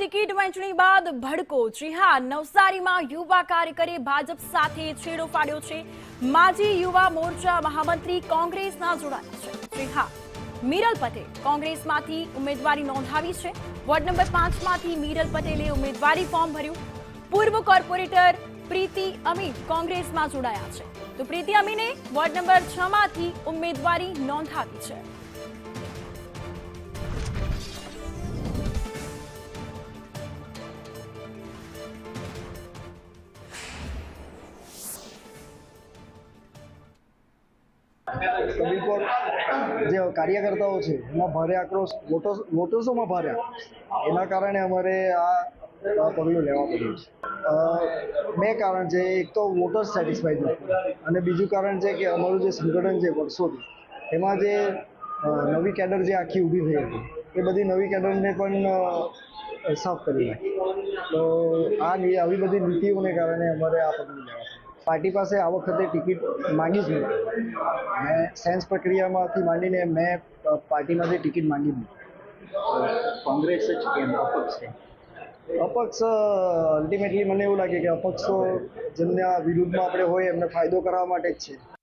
Ticket વહેંચણી બાદ ભડકો। જી હા, નવસારીમાં યુવા કાર્યકરે ભાજપ સાથે છેડો ફાડ્યો છે। માજી યુવા મોરચા મહામંત્રી કોંગ્રેસના જોડાયા છે। જી હા, મીરલ પટેલ કોંગ્રેસમાંથી ઉમેદવારી નોંધાવી છે। વોર્ડ નંબર 5 માંથી મીરલ પટેલે ઉમેદવારી ફોર્મ ભર્યું। પૂર્વ કોર્પોરેટર પ્રીતિ અમીન કોંગ્રેસમાં જોડાયા છે, તો પ્રીતિ અમીને વોર્ડ નંબર 6 માંથી ઉમેદવારી નોંધાવી છે। જે કાર્યકર્તાઓ છે એમાં ભારે આક્રોશ વોટર્સોમાં ભારે એના કારણે અમારે આ પગલું લેવા પડ્યું છે। બે કારણ છે, એક તો વોટર્સ સેટિસ્ફાઈડ નથી અને બીજું કારણ છે કે અમારું જે સંગઠન છે વર્ષોથી એમાં જે નવી કેડર જે આખી ઊભી થઈ હતી એ બધી નવી કેડરને પણ સાફ કરી નાખી। તો આવી બધી નીતિઓને કારણે અમારે આ પગલું લેવા પડ્યું। પાર્ટી પાસે આ વખતે ટિકિટ માંગી જ નથી। મેં સેન્સ પ્રક્રિયામાંથી માંડીને મેં પાર્ટીમાંથી ટિકિટ માંગી જ નથી। કોંગ્રેસ જ કેમ અપક્ષ છે? અપક્ષ અલ્ટિમેટલી મને એવું લાગે કે અપક્ષો જેમના વિરુદ્ધમાં આપણે હોય એમને ફાયદો કરવા માટે જ છે।